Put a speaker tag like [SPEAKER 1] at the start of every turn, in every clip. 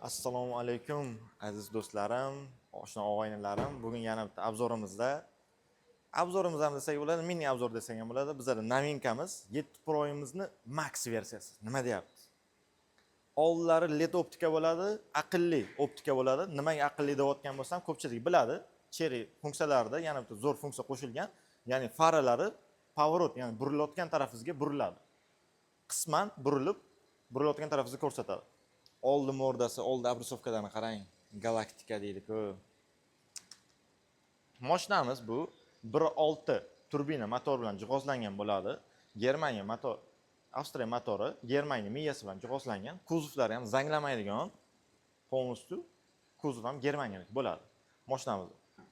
[SPEAKER 1] Assalomu alaykum aziz do'stlarim, oshna og'aynilarim. Bugun yana bitta obzorimiz ham desak bo'ladi, mini obzor desak ham bo'ladi. Bizning novinkamiz 7 Pro'imizni Max versiyasi. Nima deyapti? Oldilari LED optika bo'ladi, aqlli optika bo'ladi. Nimaga aqlli deyotgan bo'lsam, ko'pchilik biladi. Cherry funksiyalarida yana bitta zo'r funksiya qo'shilgan, ya'ni faralari pоворot, ya'ni burilayotgan tarafingizga buriladi. Qisman burilayotgan tarafingizga ko'rsatadi. Oldi mordasi, oldi abrusovkalarni qarang. Galaktika deydi-ku. Mashinamiz bu 1.6 turbina motor bilan jihozlangan bo'ladi. Germaniya motor, Avstriya motori, Germaniya miyasi bilan jihozlangan. Kuzovlari ham zanglamaydigan. Polностью kuzov ham Germaniyalik bo'ladi. Mashinamiz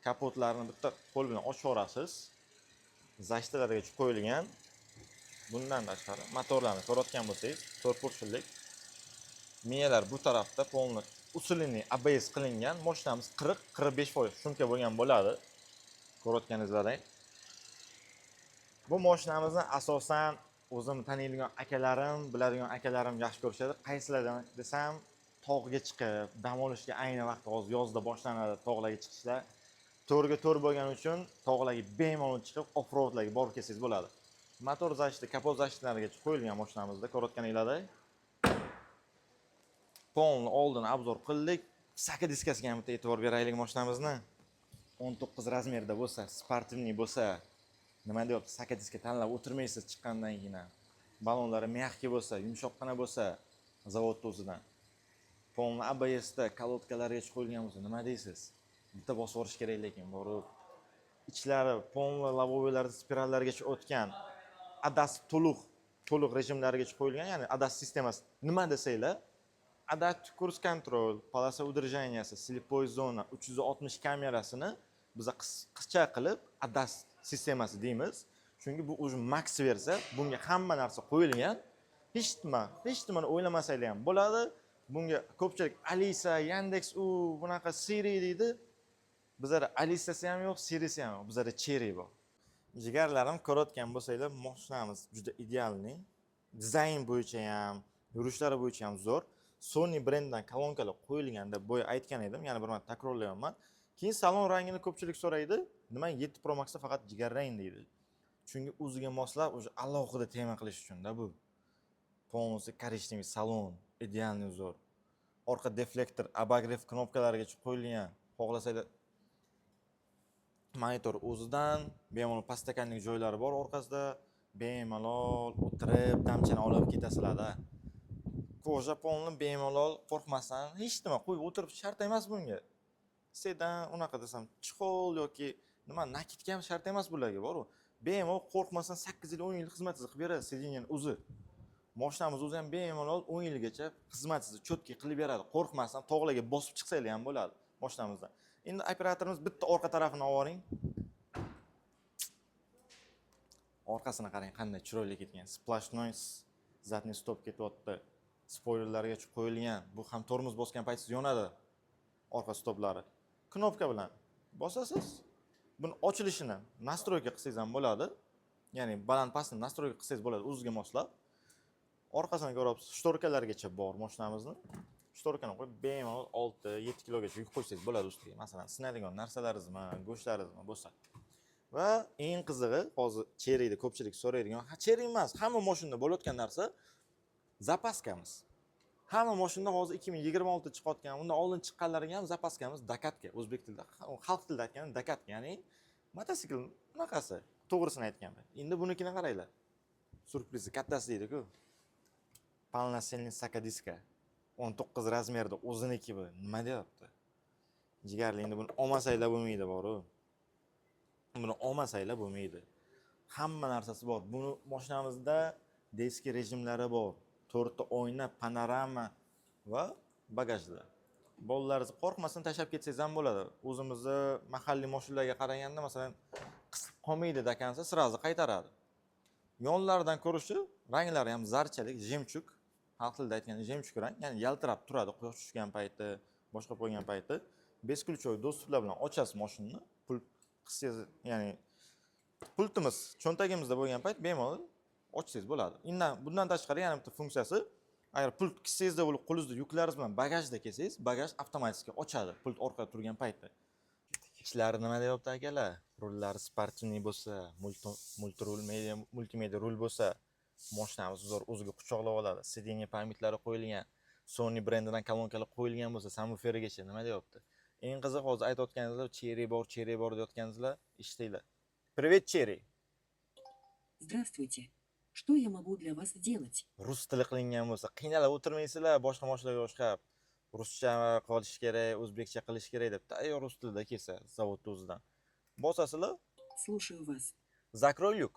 [SPEAKER 1] kapotlarini bitta qo'l bilan ochib yuborasiz. Zashtalarga qo'yilgan. Bundan tashqari motorlarni ko'rayotgan bo'lsangiz, 4 burchlik miyalar bu tarafda polni usulini ABS qilingan. Mashinamiz 40-45% shumka bo'lgan bo'ladi. Ko'rayotganingizdek. Bu mashinamizni asosan o'zim taniydigan akalarim, biladigan akalarim yaxshi ko'rishadi. Qaysilardan desam, tog'ga chiqib, dam olishga ayni vaqt hozir yozda boshlanadi tog'larga chiqishlar. To'rga to'r bo'lgani uchun tog'larga bemalol chiqib, off-roadlarga borib kelsangiz bo'ladi. Motor zashti, kapot zashtlarigacha qo'yilgan mashinamizda ko'rayotganingizdek. Polni oldini obzor qildik. Saka diskasiga ham bitta e'tibor beraylik mashinamizni. 19 razmerda bo'lsa, sportivniy bo'lsa, nima deyapti? Saka diska tanlab o'tirmaysiz chiqqandan keyin. Balonlari mягкий bo'lsa, yumshoqqina bo'lsa, zavodda o'zidan. Polni ABSda kolodkalarga qo'yilgan bo'lsa, nima deysiz? Bitta bosib o'rish kerak lekin borib. Ichlari polni lavovelarda spirallargacha o'tgan. ADAS to'liq rejimlariga qo'yilgan, ya'ni ADAS sistemasi nima desanglar, Adaptiv kurs kontrol, polasa udržaniyasi, слепой zona, 360 kamerasini biz qisqa qilib ADAS sistemasi deymiz. Chunki bu o'zi Max versiya, bunga hamma narsa qo'yilgan. Hech nimani o'ylamasanglar ham bo'ladi. Bunga ko'pchilik Alisa, Yandex bunaqa Siri deydi. Bizlarda Alisasi ham yo'q, Sirisi ham yo'q. Bizlarda Cherry bor. Jigarlarim, ko'rayotgan bo'lsanglar, mashinamiz juda idealniy. Dizayn bo'yicha ham, yurishlari bo'yicha ham zo'r. Sony brendidan kolonkalar qo'yilganda bo'yi aytgan edim, yana bir marta takrorlayapman. Keyin salon rangini ko'pchilik so'raydi. Nima 7 Pro Maxda faqat jigarrang deydi. Chunki o'ziga moslab o'sha alohida tema qilish uchun-da bu. Polностью коричневый salon, idealniy zo'r. Orqa deflektor, abagrev knopkalariga qo'yilgan. Xohlasanglar monitor o'zidan, bemalol pastakanlik joylari bor orqasida, bemalol o'tirib damchani olib ketasizlar-da. Koja polni bemalol qo'rqmasdan hech nima qo'yib o'tirib shart emas bunga. Sedan unaqa desam, chixol yoki nima nakitga ham shart emas bularga bor-ku. Bemalol qo'rqmasdan 8 yil, 10 yil xizmatingizni qilib beradi sediniyani o'zi. Mashinamiz o'zi ham bemalol 10 yilgacha xizmatingizni cho'tki qilib beradi. Qo'rqmasdan tog'larga bosib chiqsanglar ham bo'ladi mashinamizdan. Endi operatorimiz bitta orqa tarafini olib orqasini qarang, qanday chiroyli ketgan. Splash noise, zadniy stop ketyapti. Spoilerlarga qo'yilgan. Bu ham tormoz bosgan paytingiz yonadi. Orqa stoplari. Knopka bilan bosasiz. Buni ochilishini nastroyka qilsangiz ham bo'ladi. Ya'ni baland-pastni nastroyka qilsangiz bo'ladi o'ziga moslab. Orqasini ko'ryapsiz, shtorkalargacha bor mashinamizni. Shtorkani qo'yib bemalol 6-7 kilogacha yuk qo'ysangiz bo'ladi ustiga. Masalan, sinadigan narsalaringizmi, go'shtlaringizmi bo'lsa. Va eng qizig'i, hozir Cherry'da ko'pchilik so'raydigan, Cherry emas, hamma mashinada bo'layotgan narsa zapaskamiz. Hamma mashinada hozir 2026 chiqayotgan, undan oldin chiqqanlariga ham zapaskamiz dakatka. O'zbek tilida, xalq tilida aytganda dakatka, ya'ni mototsikl bunaqasi. To'g'risini aytganda. Endi bunikini qaranglar. Surprizi kattasi deydi-ku. Полноценный saka diska. 19 razmerda o'ziniki bu. Nima deyapti? Jigarli, endi buni olmasanglar bo'lmaydi, bor-ku. Buni olmasanglar bo'lmaydi. Hamma narsasi bor. Buni mashinamizda diski rejimlari bor. 4 ta oyna, panorama va bagajlar. Bolalaringiz qo'rqmasdan tashab ketsangiz ham bo'ladi. O'zimizni mahalliy mashinalarga qaraganda, masalan, qisib qolmaydi degansa, sirazi qaytaradi. Yonlaridan ko'rishi, ranglari ham zarchalik, jemchuk, xalq tilida aytganda jemchuk rang, ya'ni yaltirab turadi quyosh tushgan payti, boshqa qo'ygan payti. Beskulchoy dostuplar bilan ochasiz mashinani, pul qissangiz, ya'ni pultimiz cho'ntagimizda bo'lgan payt bemalol ochsangiz bo'ladi. Bundan tashqari yana bitta funksiyasi, Agar pult kissangizda bo'lib qo'lingizda yuklaringiz bilan bagajda kelsangiz, bagaj avtomatik ochadi pult orqada turgan paytda. Ichlari nima deyapti akalar? Rullari sportivniy bo'lsa, multirul, multimedia rul bo'lsa, mashinamiz zo'r o'ziga quchoqlab oladi. Sideniya pamyatlari qo'yilgan, Sony brendidan kolonkalar qo'yilgan bo'lsa, samuferigacha nima deyapti? Eng qiziq hozir aytayotganingizlar, cherry bor deyotganingizlar, eshitinglar. Привет, Cherry.
[SPEAKER 2] Здравствуйте. Что я могу для вас сделать?
[SPEAKER 1] Rus tili qilingan bo'lsa, qiynalib o'tirmaysizlar, boshqa mashinalarga o'xshab. Ruscha qilish kerak, o'zbekcha qilish kerak deb tayyor rus tilida kelsa, zavodni o'zidan. Bosasizlar,
[SPEAKER 2] Слушаю вас.
[SPEAKER 1] zakroy lyuk.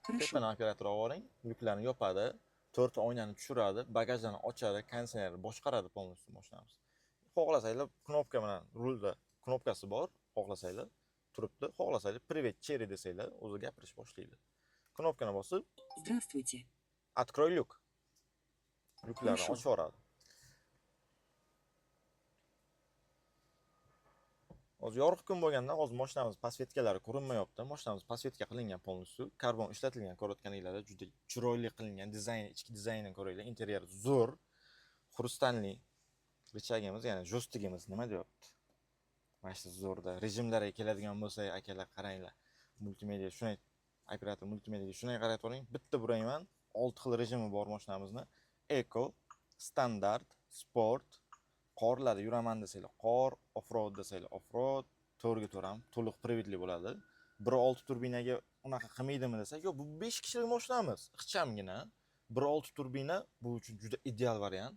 [SPEAKER 2] Хорошо.
[SPEAKER 1] Tepani operator oling, lyuklarni yopadi, 4 oynani tushiradi, bagajlarni ochadi, konditsionerni boshqaradi polностью mashinamiz. Xohlasanglar knopka bilan rulda knopkasi bor, xohlasanglar turibdi, xohlasanglar Привет, Cherry desanglar, o'zi gapirish boshlaydi. Knopkani bosib,
[SPEAKER 2] Здравствуйте.
[SPEAKER 1] Открой lyuk. Lyuklarni
[SPEAKER 2] Хорошо.
[SPEAKER 1] ochib yuboradi. Hozir yorug' kun bo'lganda hozir mashinamiz pasvetkalari ko'rinmayapti. Mashinamiz pasvetka qilingan polностью, karbon ishlatilgan ko'rayotganinglarda juda chiroyli qilingan, dizayn, ichki dizaynini ko'ringlar, interyer zo'r, xrustanli. Richagimiz, ya'ni jo'stigimiz nima deyapti? Mana shu zo'rda rejimlarga keladigan bo'lsa, akalar qaranglar. Multimedia shunday operator multimediaga shunday qarab turing. Bitta burayman, 6 xil rejimi bor mashinamizning. Eco, standart, sport, qorlarda yuraman desanglar, qor, off-road desanglar, off-road, to'rga to'ram, to'liq prividli bo'ladi. 1.6 turbinaga unaqa qilmaydimi desak, yo'q, bu 5 kishilik mashinamiz, ixchamgina. 1.6 turbina bu uchun juda ideal variant.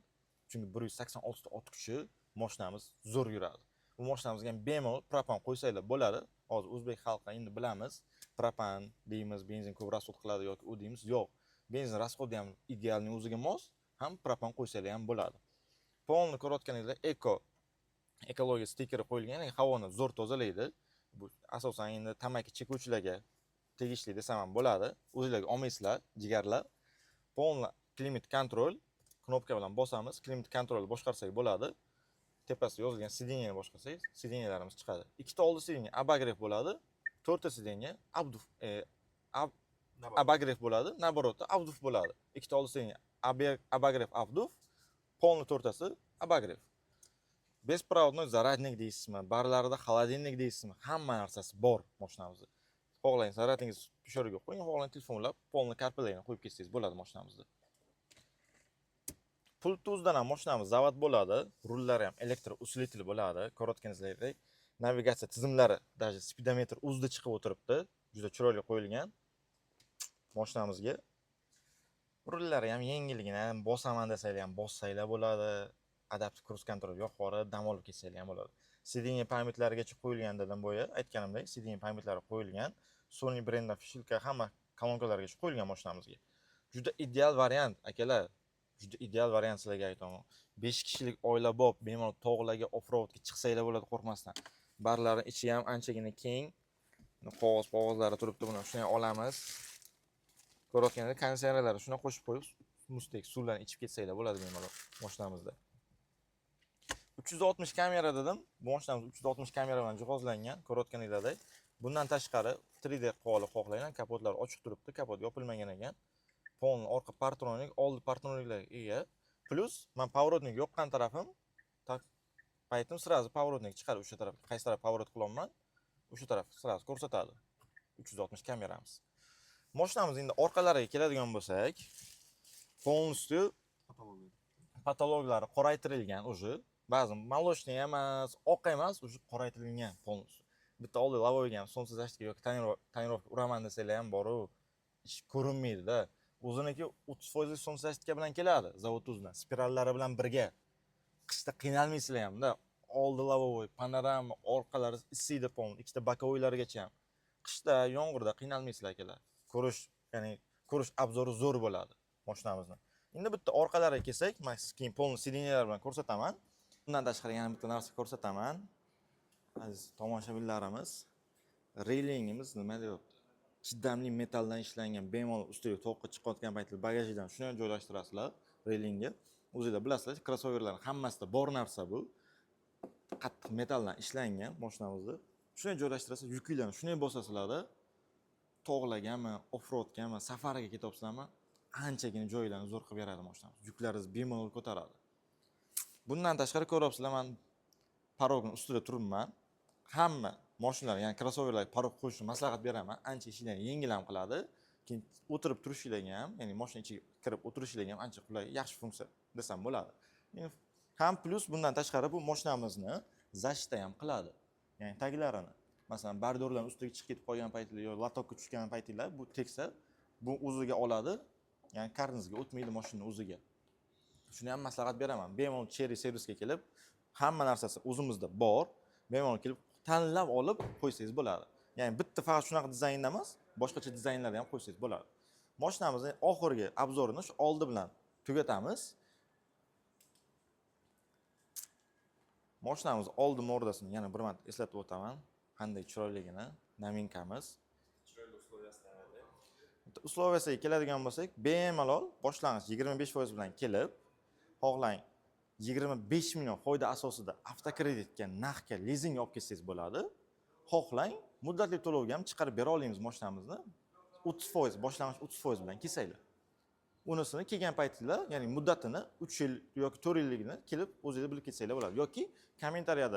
[SPEAKER 1] Chunki 186 ta ot kuchi mashinamiz zo'r yuradi. Bu mashinamizga ham bemalol propan qo'ysanglar bo'ladi. Hozir o'zbek xalqi endi bilamiz, propan deymiz, benzin ko'p rasxod qiladi yoki u deymiz. Yo'q, benzin rasxodi ham idealning o'ziga mos, ham propan qo'ysanglar ham bo'ladi. Polni ko'rayotganingizda ekologiya stikeri qo'yilgan, ya'ni havoni zo'r tozalaydi. Bu asosan endi tamaki chekuvchilarga tegishli desam ham bo'ladi. O'zingizlarga olmaysizlar, jigarlar. Polni klimat kontrol knopka bilan bosamiz, klimat kontrolni boshqarsak bo'ladi. Tepasida yozilgan sideniyani boshqarsangiz, sideniyalarimiz chiqadi. Ikkita oldi sideniya abagrev bo'ladi, to'rtta sideniya abagrev bo'ladi, naborotda abduf bo'ladi. Ikkita oldi sideniya abagrev, abduf, polni to'rttasi abagrev. Беспроводной zaradnik deysizmi, barlarida холодильник deysizmi, hamma narsasi bor mashinamizda. Xohlang zaradingiz pishoriga qo'ying, xohlang telefonlab polni karpelayni qo'yib ketsangiz bo'ladi mashinamizda. Pult o'zidan ham mashinamiz zavod bo'ladi, rullari ham elektr usilitel bo'ladi. Ko'rayotganingizdek, navigatsiya tizimlari, даже speedometr o'zida chiqib o'tiribdi. Juda chiroyli qo'yilgan mashinamizga. Rullari ham yengilgina, bosaman desanglar ham bossanglar bo'ladi. Adaptiv cruise control yuqori, dam olib ketsanglar ham bo'ladi. Sideniya pamyatlarigacha qo'yilgan dedim boya, aytganimdek, sideniya pamyatlari qo'yilgan. Sony brendidan fishilka hamma kolonkalargacha qo'yilgan mashinamizga. Juda ideal variant, akalar. Juda ideal variant sizlarga aytaman. 5 kishilik oila bo'lib, bemalol tog'larga off-roadga chiqsanglar bo'ladi qo'rqmasdan. Barlari ichi ham anchagina keng. Qog'ozlari turibdi, buni shunday olamiz. Ko'rayotganingizda konditsionerlarni shuna qo'shib qo'yib, mustek suvlarni ichib ketsanglar bo'ladi bemalol mashinamizda. 360 kamera dedim. Bu mashinamiz 360 kamera bilan jihozlangan. Ko'rayotganinglardek. Bundan tashqari 3D quvoli xohlayman. Kapotlar ochiq turibdi, kapot yopilmagan ekan. Polni orqa partronik, oldi partroniklarga ega. Plus, men pоворотник yoqqan tarafim paytim sirazi pоворотник chiqadi o'sha tarafga. Qaysi taraf pоворот qilaman? O'sha taraf sirazi ko'rsatadi. 360 kameramiz. Mashinamiz endi orqalariga keladigan bo'lsak, polностью patologlari qoraytirilgan o'zi. Ba'zi молочный emas, oq emas, o'zi qoraytirilgan polностью. Bitta oldi lavoyga ham sonsiz ashtiga yoki tonirovka uraman desanglar ham bor-u, ish ko'rinmaydi-da. O'ziniki 30% sonsiz ashtika bilan keladi, zavod o'zidan, spirallari bilan birga. Qishda qiynalmaysizlar ham-da. Oldi lavoy, panorama, orqalari isiydi polni, ikkita bokovoylargacha ham. Qishda, yomg'irda qiynalmaysizlar akalar. Ko'rish obzori zo'r bo'ladi mashinamizni. Endi bitta orqalariga kelsak, men keyin polni sideniyalar bilan ko'rsataman. Bundan tashqari yana bitta narsa ko'rsataman. Aziz tomoshabinlarimiz, reylingimiz nima deyapti? Chidamli metalldan ishlangan, bemalol ustiga to'qqa chiqayotgan paytda bagajdan shuni joylashtirasizlar reylingga. O'zingizlar bilasizlar, krossoverlarning hammasida bor narsa bu. Qattiq metalldan ishlangan mashinamizda. Shuni joylashtirasiz, yukinglarni shunday bosasizlar-da, tog'largami, off-roadgami, safariga ketyapsizlarmi? anchagina joylarni zo'r qilib beradi mashinamiz. Yuklaringizni bemalol ko'taradi. Bundan tashqari ko'ryapsizlar, men parogning ustida turibman. Hamma mashinalar, ya'ni crossoverlarga parog qo'yishni maslahat beraman. Ancha ishlarni yengil ham qiladi. Keyin o'tirib turishinglarga ham, ya'ni mashina ichiga kirib o'tirishinglarga ham ancha qulay, yaxshi funksiya desam bo'ladi. Ham plus bundan tashqari bu mashinamizni zashita ham qiladi. Ya'ni taglarini, masalan, bardorlarning ustiga chiqib ketib qolgan paytinglar yoki latokka tushgan paytinglar bu teksa bu o'ziga oladi. Ya'ni karningizga o'tmaydi mashina o'ziga. Shuni ham maslahat beraman. Bemalol Cherry servisga kelib, hamma narsasi o'zimizda bor. Bemalol kelib tanlab olib qo'ysangiz bo'ladi. Ya'ni bitta faqat shunaqa dizaynda emas, boshqacha dizaynlarda ham qo'ysangiz bo'ladi. Mashinamizning oxirgi obzorini shu oldi bilan tugatamiz. Mashinamiz oldi mordasini yana bir marta eslatib o'taman. Qanday chiroyligini, novinkamiz. Usloviyasiga keladigan bo'lsak, bemalol boshlang'ich 25% bilan kelib, xohlang 25 million foyda asosida avtokreditga, naqdga, lizingga olib ketsangiz bo'ladi. Xohlang muddatli to'lovga ham chiqarib bera olamiz mashinamizni. 30%, boshlang'ich 30% bilan kelsanglar. Unisini kelgan paytinglar, ya'ni muddatini 3 yil yoki 4 yilligini kelib o'zingizlar bilib ketsanglar bo'ladi. Yoki kommentariyada